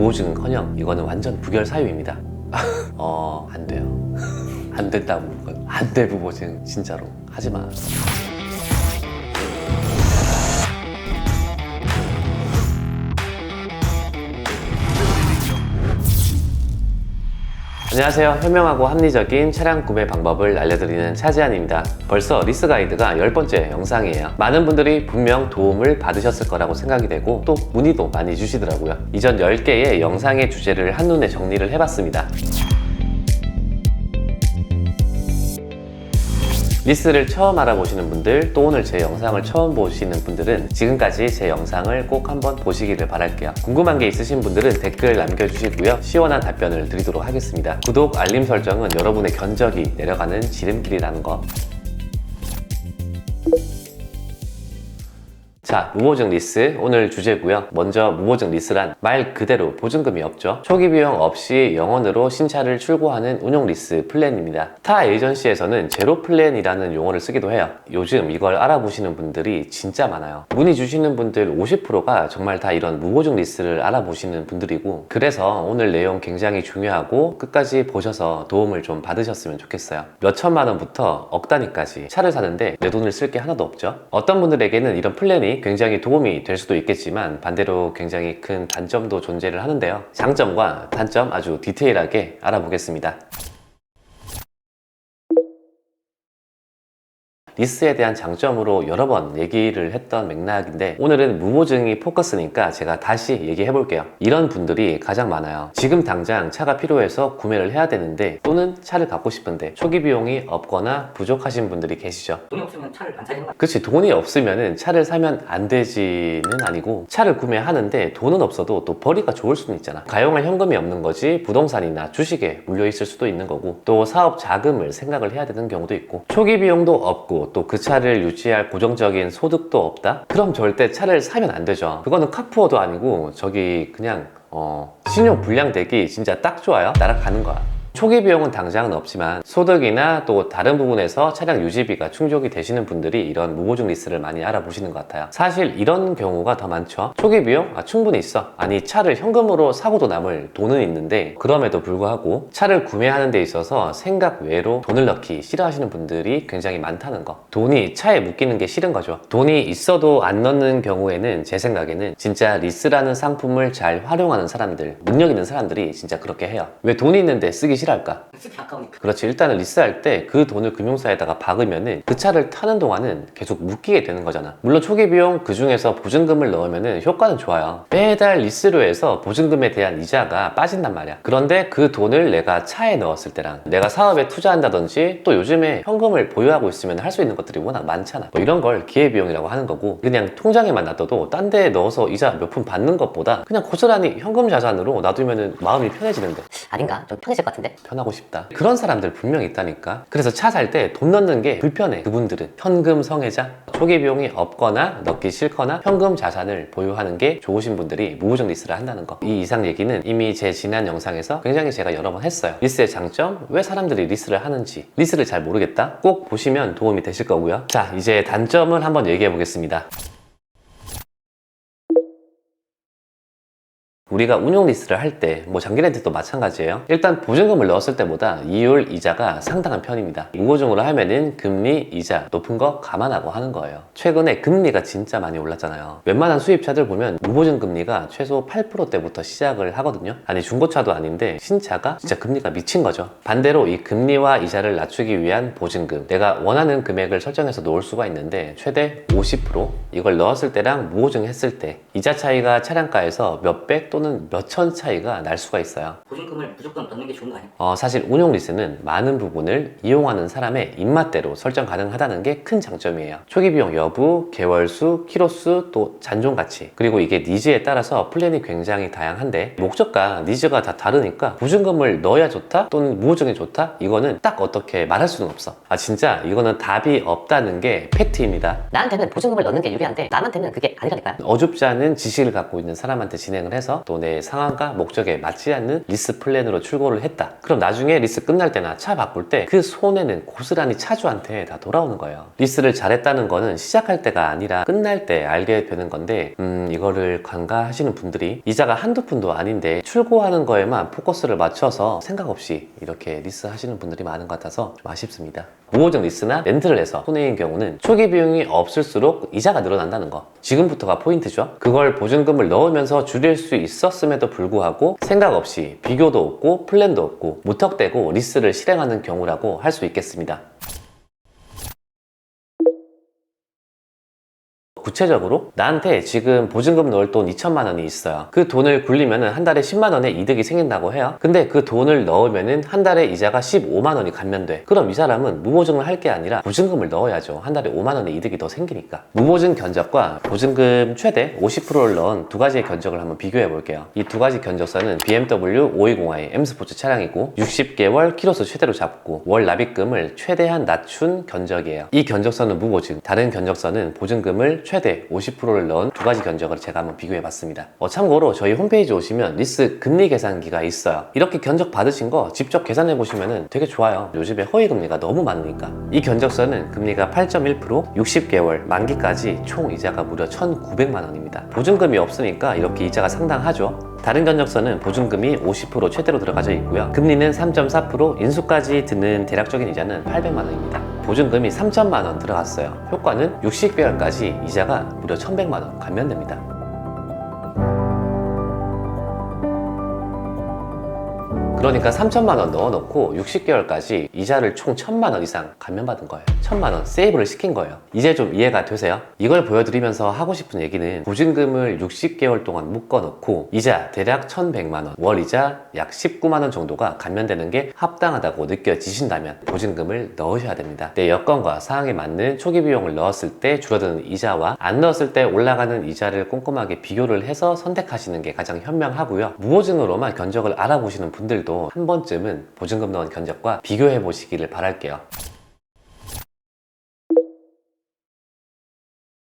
무보증은커녕 이거는 완전 부결 사유입니다. 안 돼요. 안 된다고. 안 돼, 무보증. 진짜로 하지 마. 안녕하세요. 현명하고 합리적인 차량 구매 방법을 알려드리는 차지한입니다. 벌써 리스 가이드가 10번째 영상이에요. 많은 분들이 분명 도움을 받으셨을 거라고 생각이 되고 또 문의도 많이 주시더라고요. 이전 10개의 영상의 주제를 한눈에 정리를 해봤습니다. 리스를 처음 알아보시는 분들, 또 오늘 제 영상을 처음 보시는 분들은 지금까지 제 영상을 꼭 한번 보시기를 바랄게요. 궁금한 게 있으신 분들은 댓글 남겨주시고요. 시원한 답변을 드리도록 하겠습니다. 구독, 알림 설정은 여러분의 견적이 내려가는 지름길이라는 거. 자, 무보증 리스 오늘 주제고요. 먼저 무보증 리스란 말 그대로 보증금이 없죠. 초기 비용 없이 영원으로 신차를 출고하는 운용 리스 플랜입니다. 타 에이전시에서는 제로 플랜이라는 용어를 쓰기도 해요. 요즘 이걸 알아보시는 분들이 진짜 많아요. 문의 주시는 분들 50%가 정말 다 이런 무보증 리스를 알아보시는 분들이고, 그래서 오늘 내용 굉장히 중요하고 끝까지 보셔서 도움을 좀 받으셨으면 좋겠어요. 몇 천만 원부터 억 단위까지 차를 사는데 내 돈을 쓸 게 하나도 없죠. 어떤 분들에게는 이런 플랜이 굉장히 도움이 될 수도 있겠지만 반대로 굉장히 큰 단점도 존재를 하는데요. 장점과 단점 아주 디테일하게 알아보겠습니다. 리스에 대한 장점으로 여러 번 얘기를 했던 맥락인데, 오늘은 무보증이 포커스니까 제가 다시 얘기해 볼게요. 이런 분들이 가장 많아요. 지금 당장 차가 필요해서 구매를 해야 되는데, 또는 차를 갖고 싶은데 초기 비용이 없거나 부족하신 분들이 계시죠. 돈이 없으면 차를 안 사야 되는 거 그치, 돈이 없으면 차를 사면 안 되지는 아니고, 차를 구매하는데 돈은 없어도 또 벌이가 좋을 수는 있잖아. 가용할 현금이 없는 거지 부동산이나 주식에 물려 있을 수도 있는 거고, 또 사업 자금을 생각을 해야 되는 경우도 있고, 초기 비용도 없고 또 그 차를 유지할 고정적인 소득도 없다? 그럼 절대 차를 사면 안 되죠. 그거는 카푸어도 아니고 저기 그냥 신용 불량되기 진짜 딱 좋아요. 날아가는 거야. 초기 비용은 당장은 없지만 소득이나 또 다른 부분에서 차량 유지비가 충족이 되시는 분들이 이런 무보증 리스를 많이 알아보시는 것 같아요. 사실 이런 경우가 더 많죠. 초기 비용? 충분히 있어. 아니, 차를 현금으로 사고도 남을 돈은 있는데 그럼에도 불구하고 차를 구매하는 데 있어서 생각 외로 돈을 넣기 싫어하시는 분들이 굉장히 많다는 거. 돈이 차에 묶이는 게 싫은 거죠. 돈이 있어도 안 넣는 경우에는 제 생각에는 진짜 리스라는 상품을 잘 활용하는 사람들, 능력 있는 사람들이 진짜 그렇게 해요. 왜 돈이 있는데 쓰기 싫어할까? 쓰기 아까우니까. 그렇지. 일단은 리스할 때 그 돈을 금융사에다가 박으면은 그 차를 타는 동안은 계속 묶이게 되는 거잖아. 물론 초기 비용 그 중에서 보증금을 넣으면은 효과는 좋아요. 매달 리스로 해서 보증금에 대한 이자가 빠진단 말이야. 그런데 그 돈을 내가 차에 넣었을 때랑 내가 사업에 투자한다든지 또 요즘에 현금을 보유하고 있으면 할 수 있는 것들이 워낙 많잖아. 뭐 이런 걸 기회비용이라고 하는 거고, 그냥 통장에만 놔둬도 딴 데에 넣어서 이자 몇 푼 받는 것보다 그냥 고스란히 현금 자산으로 놔두면은 마음이 편해지는데. 아닌가? 좀 편해질 것 같은데? 편하고 싶다. 그런 사람들 분명히 있다니까. 그래서 차 살 때 돈 넣는 게 불편해. 그분들은 현금 성애자, 초기 비용이 없거나 넣기 싫거나 현금 자산을 보유하는 게 좋으신 분들이 무보증 리스를 한다는 거. 이 이상 얘기는 이미 제 지난 영상에서 굉장히 제가 여러 번 했어요. 리스의 장점, 왜 사람들이 리스를 하는지. 리스를 잘 모르겠다? 꼭 보시면 도움이 되실 거고요. 자, 이제 단점을 한번 얘기해 보겠습니다. 우리가 운용 리스를 할 때 장기 렌트도 마찬가지예요. 일단 보증금을 넣었을 때보다 이율 이자가 상당한 편입니다. 무보증으로 하면은 금리, 이자 높은 거 감안하고 하는 거예요. 최근에 금리가 진짜 많이 올랐잖아요. 웬만한 수입차들 보면 무보증 금리가 최소 8%대부터 시작을 하거든요. 아니, 중고차도 아닌데 신차가 진짜 금리가 미친 거죠. 반대로 이 금리와 이자를 낮추기 위한 보증금, 내가 원하는 금액을 설정해서 놓을 수가 있는데 최대 50% 이걸 넣었을 때랑 무보증 했을 때 이자 차이가 차량가에서 몇백 또는 몇천 차이가 날 수가 있어요. 보증금을 무조건 넣는 게 좋은 거 아니야? 사실 운용 리스는 많은 부분을 이용하는 사람의 입맛대로 설정 가능하다는 게 큰 장점이에요. 초기 비용 여부, 개월수, 키로수, 또 잔존 가치, 그리고 이게 니즈에 따라서 플랜이 굉장히 다양한데 목적과 니즈가 다 다르니까 보증금을 넣어야 좋다 또는 무보증이 좋다, 이거는 딱 어떻게 말할 수는 없어. 진짜 이거는 답이 없다는 게 팩트입니다. 나한테는 보증금을 넣는 게 유리한데 남한테는 그게 아니라니까요. 어줍지 않은 지식을 갖고 있는 사람한테 진행을 해서 또 또 내 상황과 목적에 맞지 않는 리스 플랜으로 출고를 했다. 그럼 나중에 리스 끝날 때나 차 바꿀 때 그 손해는 고스란히 차주한테 다 돌아오는 거예요. 리스를 잘했다는 거는 시작할 때가 아니라 끝날 때 알게 되는 건데 이거를 간과하시는 분들이 이자가 한두 푼도 아닌데 출고하는 거에만 포커스를 맞춰서 생각 없이 이렇게 리스 하시는 분들이 많은 것 같아서 좀 아쉽습니다. 무보증 리스나 렌트를 해서 손해인 경우는 초기 비용이 없을수록 이자가 늘어난다는 거, 지금부터가 포인트죠. 그걸 보증금을 넣으면서 줄일 수 있었음에도 불구하고 생각 없이 비교도 없고 플랜도 없고 무턱대고 리스를 실행하는 경우라고 할 수 있겠습니다. 구체적으로 나한테 지금 보증금 넣을 돈 2천만 원이 있어요. 그 돈을 굴리면 한 달에 10만 원의 이득이 생긴다고 해요. 근데 그 돈을 넣으면 한 달에 이자가 15만 원이 감면돼. 그럼 이 사람은 무보증을 할 게 아니라 보증금을 넣어야죠. 한 달에 5만 원의 이득이 더 생기니까. 무보증 견적과 보증금 최대 50%를 넣은 두 가지의 견적을 한번 비교해 볼게요. 이 두 가지 견적서는 BMW 520i M 스포츠 차량이고 60개월 키로수 최대로 잡고 월 납입금을 최대한 낮춘 견적이에요. 이 견적서는 무보증, 다른 견적서는 보증금을 최대 50%를 넣은 두 가지 견적을 제가 한번 비교해 봤습니다. 참고로 저희 홈페이지 오시면 리스 금리 계산기가 있어요. 이렇게 견적 받으신 거 직접 계산해 보시면 되게 좋아요. 요즘에 허위 금리가 너무 많으니까. 이 견적서는 금리가 8.1%, 60개월 만기까지 총 이자가 무려 1,900만 원입니다. 보증금이 없으니까 이렇게 이자가 상당하죠. 다른 견적서는 보증금이 50% 최대로 들어가져 있고요. 금리는 3.4%, 인수까지 드는 대략적인 이자는 800만 원입니다. 보증금이 3천만 원 들어갔어요. 효과는 60개월까지 이자가 무려 1,100만 원 감면됩니다. 그러니까 3천만 원 넣어놓고 60개월까지 이자를 총 1,000만 원 이상 감면받은 거예요. 1,000만 원 세이브를 시킨 거예요. 이제 좀 이해가 되세요? 이걸 보여드리면서 하고 싶은 얘기는 보증금을 60개월 동안 묶어놓고 이자 대략 1,100만 원, 월 이자 약 19만 원 정도가 감면되는 게 합당하다고 느껴지신다면 보증금을 넣으셔야 됩니다. 내 여건과 상황에 맞는 초기 비용을 넣었을 때 줄어드는 이자와 안 넣었을 때 올라가는 이자를 꼼꼼하게 비교를 해서 선택하시는 게 가장 현명하고요. 무보증으로만 견적을 알아보시는 분들도 한 번쯤은 보증금 넣은 견적과 비교해 보시기를 바랄게요.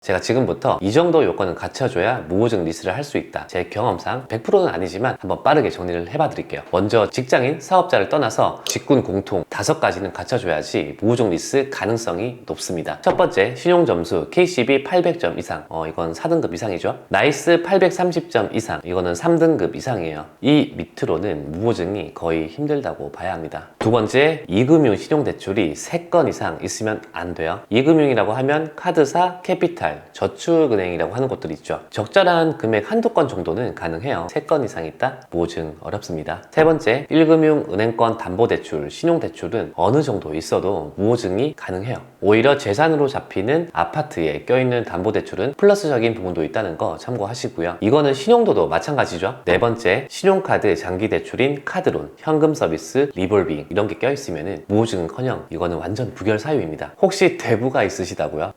제가 지금부터 이 정도 요건은 갖춰줘야 무보증 리스를 할 수 있다. 제 경험상 100%는 아니지만 한번 빠르게 정리를 해봐 드릴게요. 먼저 직장인, 사업자를 떠나서 직군 공통 5가지는 갖춰줘야지 무보증 리스 가능성이 높습니다. 첫 번째, 신용점수 KCB 800점 이상. 이건 4등급 이상이죠. 나이스 830점 이상. 이거는 3등급 이상이에요. 이 밑으로는 무보증이 거의 힘들다고 봐야 합니다. 두 번째, 이금융 신용대출이 3건 이상 있으면 안 돼요. 이금융이라고 하면 카드사, 캐피탈, 저축은행이라고 하는 곳들이 있죠. 적절한 금액 한두 건 정도는 가능해요. 3건 이상 있다? 무보증 어렵습니다. 세 번째, 1금융 은행권 담보대출, 신용대출은 어느 정도 있어도 무보증이 가능해요. 오히려 재산으로 잡히는 아파트에 껴있는 담보대출은 플러스적인 부분도 있다는 거 참고하시고요. 이거는 신용도도 마찬가지죠. 네 번째, 신용카드 장기대출인 카드론, 현금 서비스, 리볼빙 이런 게 껴있으면 무보증은커녕 이거는 완전 부결 사유입니다. 혹시 대부가 있으시다고요?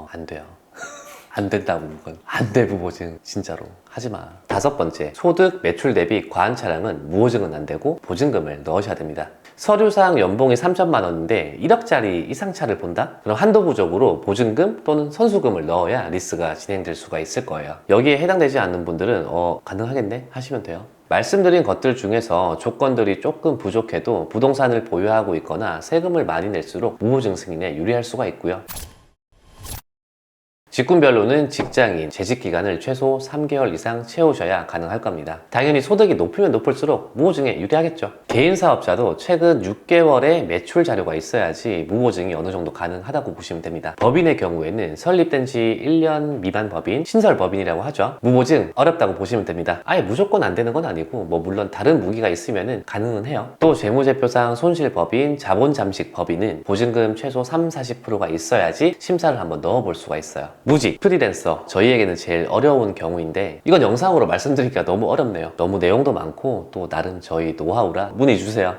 안 돼요. 안 된다고. 그건 안 돼. 무보증 진짜로 하지마. 다섯 번째, 소득 매출 대비 과한 차량은 무보증은 안 되고 보증금을 넣으셔야 됩니다. 서류상 연봉이 3천만 원인데 1억짜리 이상 차를 본다? 그럼 한도 부족으로 보증금 또는 선수금을 넣어야 리스가 진행될 수가 있을 거예요. 여기에 해당되지 않는 분들은 가능하겠네 하시면 돼요. 말씀드린 것들 중에서 조건들이 조금 부족해도 부동산을 보유하고 있거나 세금을 많이 낼수록 무보증 승인에 유리할 수가 있고요. 직군별로는 직장인, 재직기간을 최소 3개월 이상 채우셔야 가능할 겁니다. 당연히 소득이 높으면 높을수록 무보증에 유리하겠죠. 개인 사업자도 최근 6개월의 매출 자료가 있어야지 무보증이 어느 정도 가능하다고 보시면 됩니다. 법인의 경우에는 설립된 지 1년 미만 법인, 신설 법인이라고 하죠. 무보증 어렵다고 보시면 됩니다. 아예 무조건 안 되는 건 아니고 물론 다른 무기가 있으면 가능은 해요. 또 재무제표상 손실법인, 자본잠식법인은 보증금 최소 30-40%가 있어야지 심사를 한번 넣어볼 수가 있어요. 무직, 프리랜서, 저희에게는 제일 어려운 경우인데 이건 영상으로 말씀드리기가 너무 어렵네요. 너무 내용도 많고 또 나름 저희 노하우라 문의 주세요.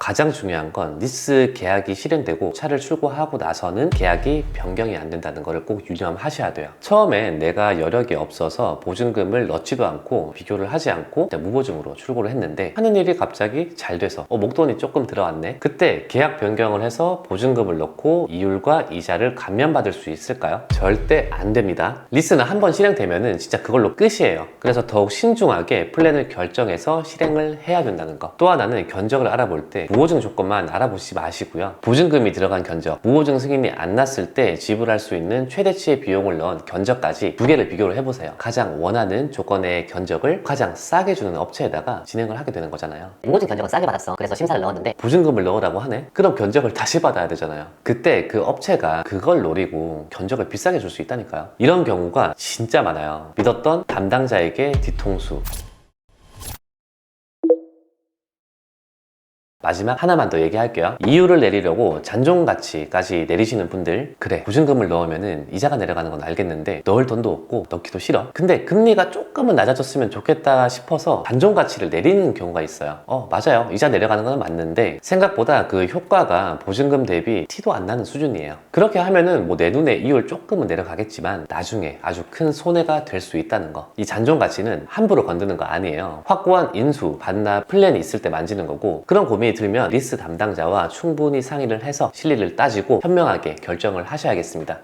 가장 중요한 건 리스 계약이 실행되고 차를 출고하고 나서는 계약이 변경이 안 된다는 것을 꼭 유념하셔야 돼요. 처음엔 내가 여력이 없어서 보증금을 넣지도 않고 비교를 하지 않고 무보증으로 출고를 했는데 하는 일이 갑자기 잘 돼서 목돈이 조금 들어왔네. 그때 계약 변경을 해서 보증금을 넣고 이율과 이자를 감면받을 수 있을까요? 절대 안 됩니다. 리스는 한번 실행되면은 진짜 그걸로 끝이에요. 그래서 더욱 신중하게 플랜을 결정해서 실행을 해야 된다는 거. 또 하나는 견적을 알아볼 때 무보증 조건만 알아보지 마시고요. 보증금이 들어간 견적, 무보증 승인이 안 났을 때 지불할 수 있는 최대치의 비용을 넣은 견적까지 두 개를 비교를 해보세요. 가장 원하는 조건의 견적을 가장 싸게 주는 업체에다가 진행을 하게 되는 거잖아요. 무보증 견적은 싸게 받았어. 그래서 심사를 넣었는데 보증금을 넣으라고 하네? 그럼 견적을 다시 받아야 되잖아요. 그때 그 업체가 그걸 노리고 견적을 비싸게 줄 수 있다니까요. 이런 경우가 진짜 많아요. 믿었던 담당자에게 뒤통수. 마지막 하나만 더 얘기할게요. 이유를 내리려고 잔존가치까지 내리시는 분들, 그래 보증금을 넣으면은 이자가 내려가는 건 알겠는데 넣을 돈도 없고 넣기도 싫어. 근데 금리가 조금은 낮아졌으면 좋겠다 싶어서 잔존가치를 내리는 경우가 있어요. 맞아요. 이자 내려가는 건 맞는데 생각보다 그 효과가 보증금 대비 티도 안 나는 수준이에요. 그렇게 하면은 뭐 내 눈에 이율 조금은 내려가겠지만 나중에 아주 큰 손해가 될 수 있다는 거. 이 잔존가치는 함부로 건드는 거 아니에요. 확고한 인수, 반납, 플랜이 있을 때 만지는 거고, 그런 고민이 들면 리스 담당자와 충분히 상의를 해서 실리를 따지고 현명하게 결정을 하셔야겠습니다.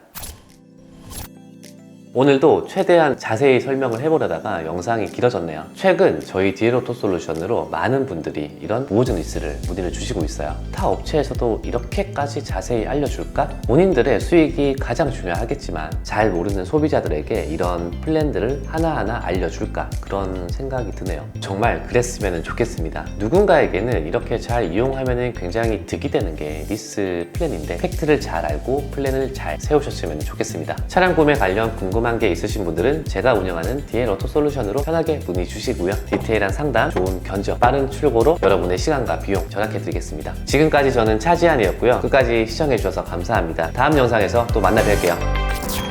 오늘도 최대한 자세히 설명을 해보려다가 영상이 길어졌네요. 최근 저희 디에로토솔루션으로 많은 분들이 이런 무보증 리스를 문의를 주시고 있어요. 타 업체에서도 이렇게까지 자세히 알려줄까? 본인들의 수익이 가장 중요하겠지만 잘 모르는 소비자들에게 이런 플랜들을 하나하나 알려줄까? 그런 생각이 드네요. 정말 그랬으면 좋겠습니다. 누군가에게는 이렇게 잘 이용하면 굉장히 득이 되는 게 리스 플랜인데 팩트를 잘 알고 플랜을 잘 세우셨으면 좋겠습니다. 차량 구매 관련 궁금한 게 있으신 분들은 제가 운영하는 디엘오토솔루션으로 편하게 문의 주시고요. 디테일한 상담, 좋은 견적, 빠른 출고로 여러분의 시간과 비용 절약해 드리겠습니다. 지금까지 저는 차지한이었고요. 끝까지 시청해 주셔서 감사합니다. 다음 영상에서 또 만나 뵐게요.